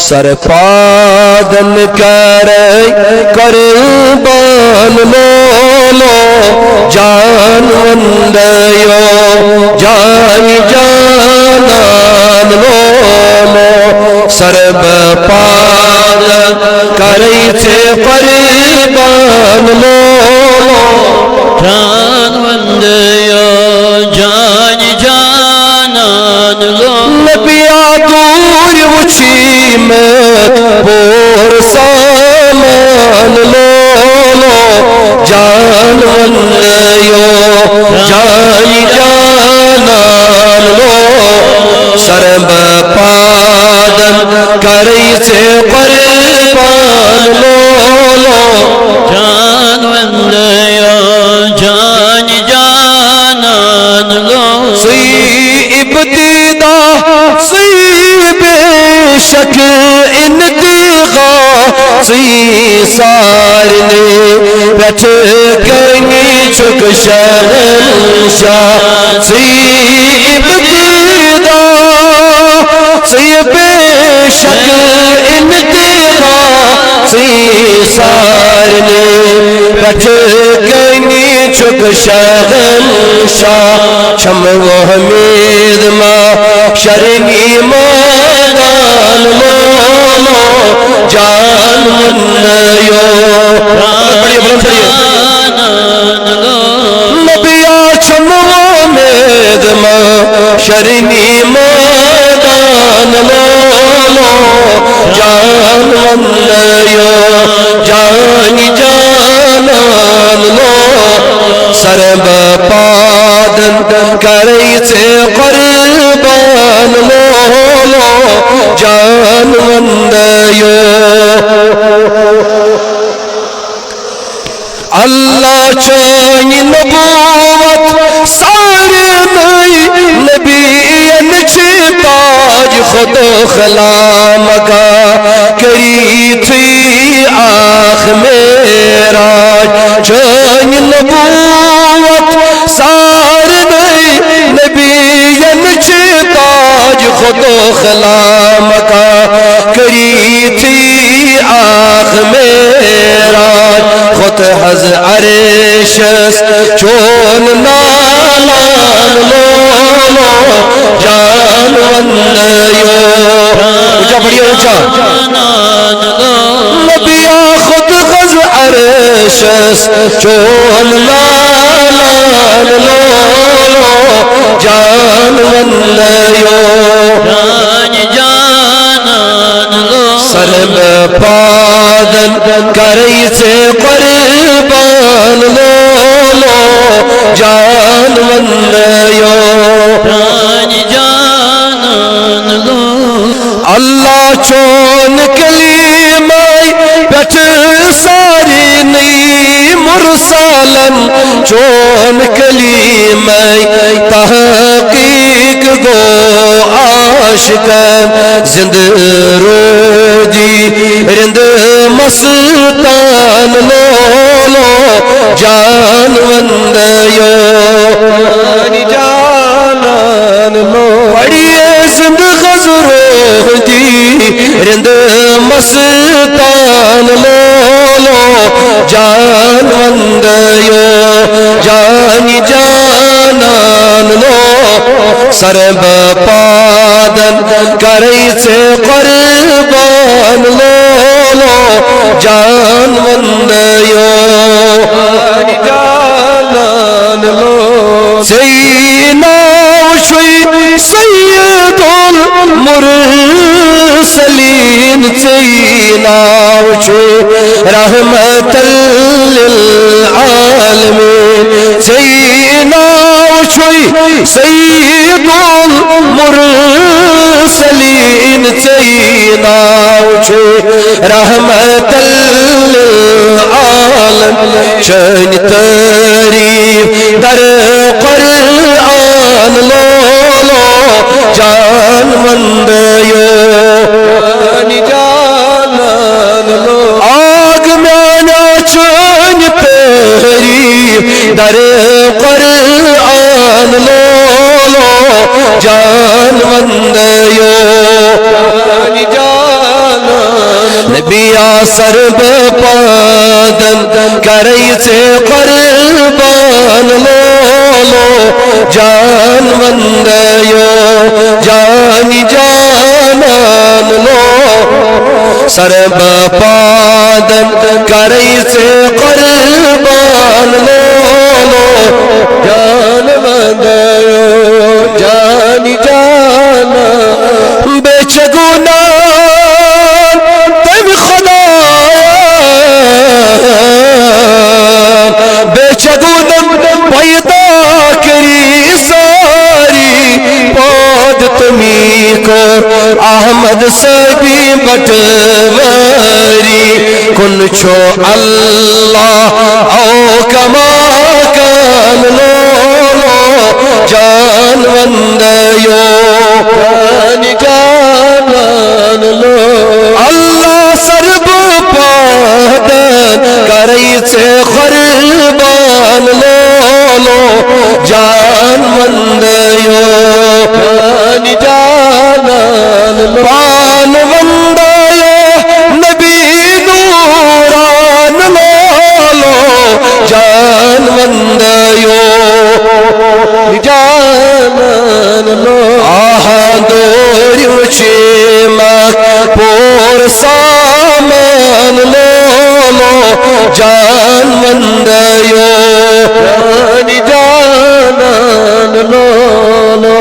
سر پادن کرے قربان لولو جان وندیو جان جانان لولو سر پادن کرے قربان لولو جان وندیو جان جانان لولو نبیا دور وچھی میں پور سامان لولو جان وندیو جان جانان لولو سرب پادن کری سے قربان لولو جان وندیو جان جانان لولو سی ابتدا سی بے شک انتغا سی سارنے رچ گئی چک شہنشاہ سی ابتدا سی بے شک انتغا سی سارنے رچ گئی چک شہنشاہ شم و حمید ماں شرمی میدان لولو جان وندیو نبیا شم و حمید ماں شرمی میدان لولو جان وندیو جان جانان لو سرب پادن کری سے قربان لولو جان وندیو اللہ چاہی نبوت سارے نئی نبیین چی تاج خود خلام کا کری تھی آخ میراج چاہی نبوت سارے نئی نبیین چی تاج خود خلام کا کری تھی آخ میراج خود حض عرشس چون نالان لولو جان وندیو اونچا بڑی اونچا نبیا خود حض عرشس چون نالان لولو جان وندیو سرب پادن کری سے قربان لولو جان وندیو اللہ چون کلیمائی پچ ساری نئی مرسالن چون کلیمائی تحقیق گو عاشقان زند روجی رند مستان لولو جان وندیو جانان لو پڑیے زند غزروجی رند مستان لولو جان وندیو جان جانان لو سرب پادن کری سے قربان لولو جان وندیو جانان لو سینا وشوی سید المرسلین سینا وشوی رحمت للعالمین سینا وشوی سید المرسلین سینا وشوی رحمت للعالمین شان تعریف در قرآن لولو جان وندیو جانان لو آگ میانا چان پیری در قرآن لولو جان وندیو جان نبیا سرب پادن کرئی سے قربان لولو جان وندیو جانی جانان لو سرب پادن کرئی سے قربان لولو جان وندیو جانی جانان بے چگونا بے چگونم پیدا کری ساری پود تمی کو احمد سبی بٹواری کن چھو اللہ او کما کان لولو جان وندیو جان جانان لو اللہ سرب پادن کرئی سے قربان لولو جان وندیو جان جانان لو پان وندیو نبی نوران لولو جان وندیو جانان لو آہا دوریو چیمک پور سامان لولو جان وندیو جان جانان لولو